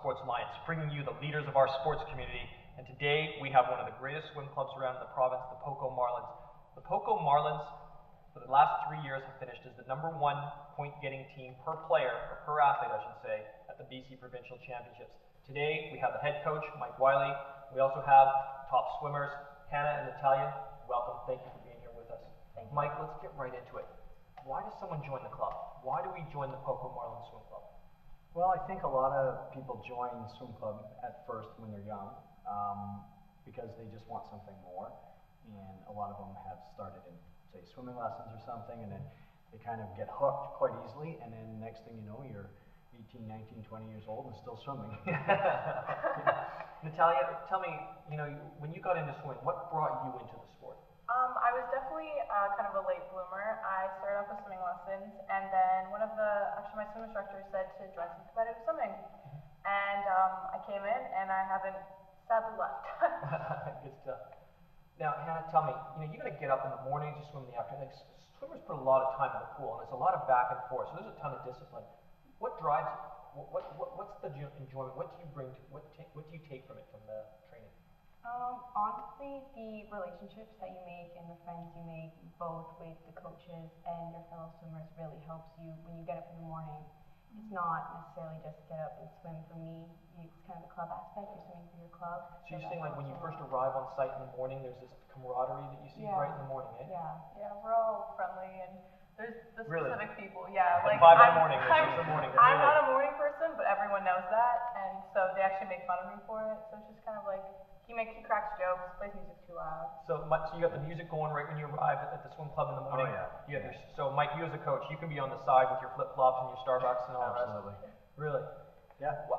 Sports Alliance, bringing you the leaders of our sports community. And today we have one of the greatest swim clubs around the province, the PoCo Marlins. The PoCo Marlins, for the last 3 years, have finished as the #1 point-getting team per player, or per athlete, I should say, at the BC Provincial Championships. Today we have the head coach, Mike Wiley. We also have top swimmers, Hannah and Natalia. Welcome. Thank you for being here with us. Thank you. Mike, let's get right into it. Why does someone join the club? Why do we join the PoCo Marlins Swim Club? Well, I think a lot of people join swim club at first when they're young because they just want something more, and a lot of them have started in, say, swimming lessons or something, and then they kind of get hooked quite easily, and then next thing you know, you're 18, 19, 20 years old and still swimming. Natalia, tell me, when you got into swimming, what brought you into the sport? I was definitely kind of a late bloomer. I started off with swimming lessons, and then actually my swim instructor said to join some competitive swimming. And I came in, and I haven't sadly left. Good stuff. Now, Hannah, tell me, you got to get up in the morning to swim in the afternoon. Like, swimmers put a lot of time in the pool, and it's a lot of back and forth, so there's a ton of discipline. What drives you? What's the enjoyment? What do you bring to, what do you take from it, from the training? Honestly, the relationships that you make and the friends you make, both with the coaches and your fellow swimmers, really helps you when you get up in the morning. It's not necessarily just get up and swim for me. It's kind of the club aspect. You're swimming for your club. So you're saying, like, when you first arrive on site in the morning, there's this camaraderie that you see right in the morning, eh? Yeah, we're all friendly, and there's the Really? specific people. Yeah, At like 5 in the morning, there's 6 in the morning. I'm not a morning person, but everyone knows that, and so they actually make fun of me for it. So it's just kind of like he cracks jokes, plays music too loud. So you got the music going right when you arrive at the swim club in the morning. Oh, yeah. So Mike, you as a coach, you can be on the side with your flip flops and your Starbucks and all that. Absolutely. Really? Yeah. Well,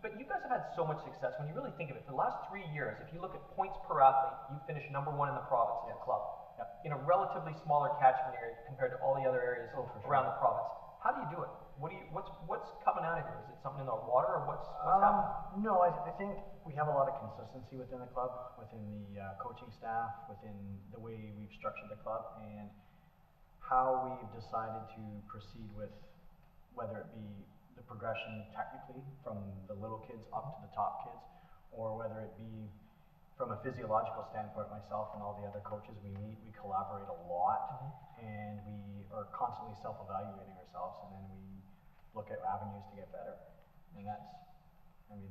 but you guys have had so much success. When you really think of it, for the last 3 years, if you look at points per athlete, you finished #1 in the province as a club. Yep. In a relatively smaller catchment area compared to all the other areas around the province. How do you do it? What's coming out of here? Is it something in the water, or what's happening? No, I think we have a lot of consistency within the club, within the coaching staff, within the way we've structured the club, and how we've decided to proceed with whether it be the progression technically from the little kids up to the top kids, or whether it be from a physiological standpoint. Myself and all the other coaches, we meet, we collaborate a lot, and we are constantly self-evaluating ourselves, and then we look at avenues to get better, and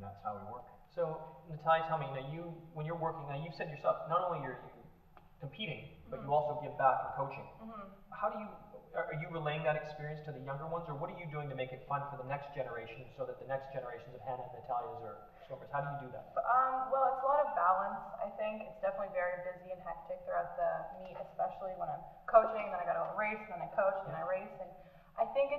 that's how we work. So, Natalia, tell me, when you're working, now you've said yourself, not only are you competing, but you also give back in coaching. Are you relaying that experience to the younger ones, or what are you doing to make it fun for the next generation, so that the next generations of Hannah and Natalias are swimmers? How do you do that? Well, it's a lot of balance. I think it's definitely very busy and hectic throughout the meet, especially when I'm coaching, then I got to race, and then I coach, and then I race, and I think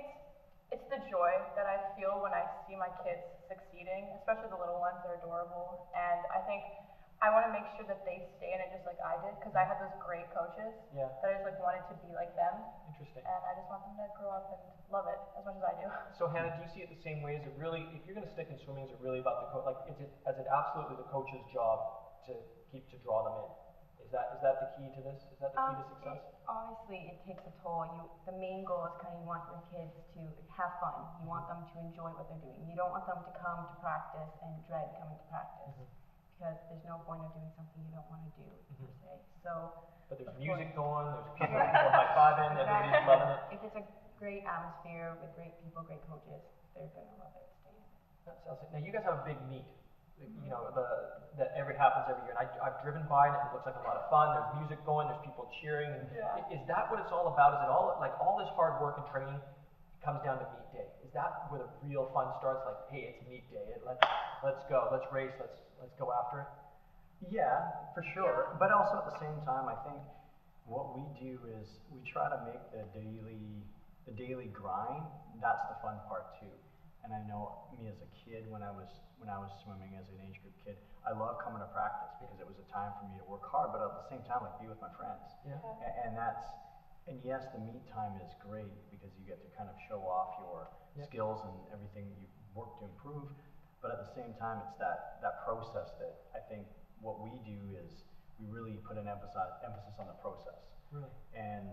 it's the joy that I feel when I see my kids succeeding, especially the little ones. They're adorable, and I think I want to make sure that they stay in it just like I did, because I had those great coaches that I just wanted to be like them. Interesting. And I just want them to grow up and love it as much as I do. So Hannah, do you see it the same way? Is it really, if you're going to stick in swimming, is it really about the coach? Like, is it absolutely the coach's job to draw them in? Is that the key to this? Is that the key to success? Obviously, it takes a toll. The main goal is you want your kids to have fun. You want them to enjoy what they're doing. You don't want them to come to practice and dread coming to practice, because there's no point of doing something you don't want to do, per se. So, but there's music going, there's people high-fiving, everybody's loving it. If it's a great atmosphere with great people, great coaches, they're going to love it. That sounds like, now you guys have a big meet, that happens every year, and I've driven by it, and it looks like a lot of fun. There's music going, there's people cheering. Is that what it's all about? Is it all, like, all this hard work and training comes down to meet day? Is that where the real fun starts? Like, hey, it's meet day, let's go, let's race, let's go after it? Yeah, for sure. But also at the same time, I think what we do is we try to make the daily grind, that's the fun part too. And I know me as a kid, when I was swimming as an age group kid, I loved coming to practice because it was a time for me to work hard, but at the same time, like, be with my friends. And yes, the meet time is great because you get to kind of show off your skills and everything that you've worked to improve. But at the same time, it's that process that I think what we do is we really put an emphasis on the process. Really? And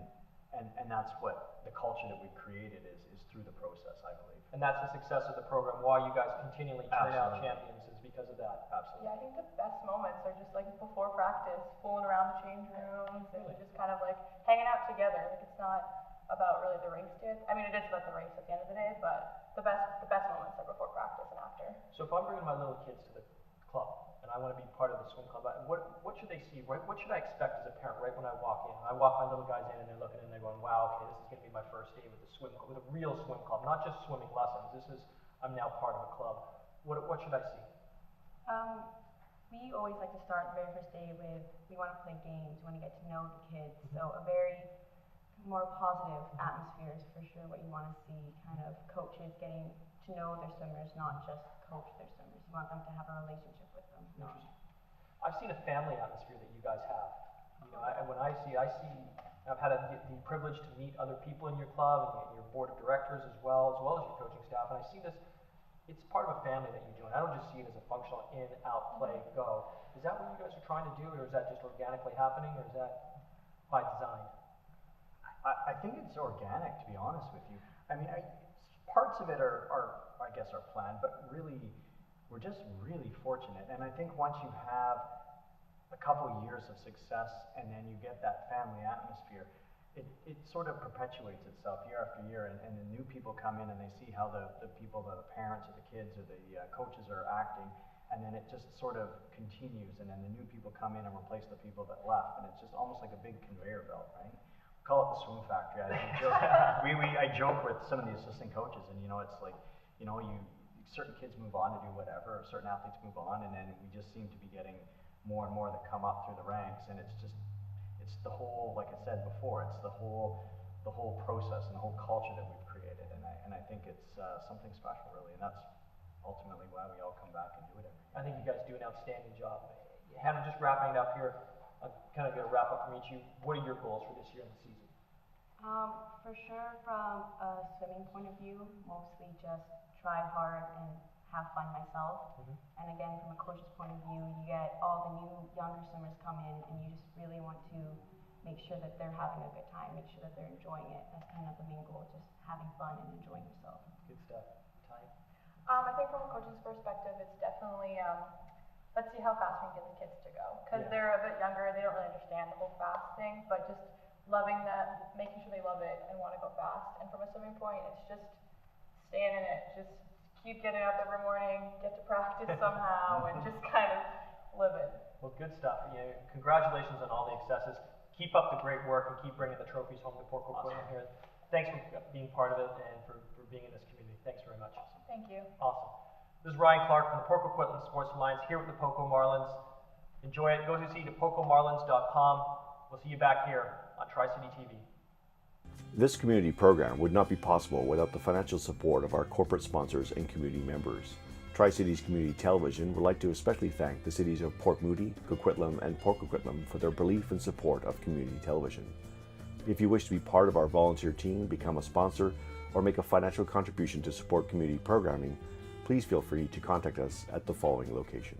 And that's what the culture that we've created is through the process, I believe. And that's the success of the program, why you guys continually turn out Absolutely. champions is because of that. Absolutely. Yeah, I think the best moments are just like before practice, fooling around the change rooms and Really? just kind of like hanging out together. Like it's not about really the race day. I mean, it is about the race at the end of the day, but the best moments are before practice and after. So if I'm bringing my little kids to the club and I want to be part of the swim club, what should they see? What should I expect as a parent right when I walk in? I walk my little guys in and they're looking and they're going, wow, okay, this is going to be my first day with the swim club, with a real swim club, not just swimming lessons. I'm now part of a club. What should I see? We always like to start the very first day with, we want to play games, we want to get to know the kids. So a very more positive atmosphere is for sure what you want to see. Kind of coaches getting to know their swimmers, not just coach their swimmers. You want them to have a relationship with them. Interesting. I've seen a family atmosphere that you guys have. You know, I've had the privilege to meet other people in your club and your board of directors as well as your coaching staff, and I see this. It's part of a family that you join. I don't just see it as a functional in, out, play, go. Is that what you guys are trying to do, or is that just organically happening, or is that by design? I think it's organic, to be honest with you. I mean, parts of it are I guess, our plan, but really, we're just really fortunate. And I think once you have a couple of years of success and then you get that family atmosphere, it sort of perpetuates itself year after year, and the new people come in and they see how the people, the parents or the kids or the coaches are acting, and then it just sort of continues, and then the new people come in and replace the people that left, and it's just almost like a big conveyor belt, right? We call it the swim factory. I joke with some of the assistant coaches, and it's like, certain kids move on to do whatever, or certain athletes move on, and then we just seem to be getting more and more that come up through the ranks, and it's the whole, like I said before, it's the whole process and the whole culture that we've created, and I think it's something special, really, and that's ultimately why we all come back and do it every year. I think you guys do an outstanding job. Hannah, just wrapping it up here, I'm kind of going to wrap up from each of you. What are your goals for this year in the season? For sure, from a swimming point of view, mostly just try hard and have fun myself. And again, from a coach's point of view, you get all the new younger swimmers come in, and you just really want to make sure that they're having a good time, make sure that they're enjoying it. That's kind of the main goal, just having fun and enjoying yourself. Good stuff. Ty? I think from a coach's perspective, it's definitely, let's see how fast we can get the kids to go. Because they're a bit younger, they don't really understand the whole fast thing, but just loving them, making sure they love it and want to go fast. And from a swimming point, it's just staying in it, just keep getting up every morning, get to practice somehow, and just kind of live it. Well, good stuff. Congratulations on all the successes. Keep up the great work and keep bringing the trophies home to PoCo Quitman here. Thanks for being part of it and for being in this community. Thanks very much. Thank you. Awesome. This is Ryan Clark from the PoCo Quitman Sports Alliance here with the PoCo Marlins. Enjoy it. Go to PoCoMarlins.com. We'll see you back here on TriCities TV. This community program would not be possible without the financial support of our corporate sponsors and community members. TriCities Community Television would like to especially thank the cities of Port Moody, Coquitlam, and PoCo Quitman for their belief and support of community television. If you wish to be part of our volunteer team, become a sponsor, or make a financial contribution to support community programming, please feel free to contact us at the following location.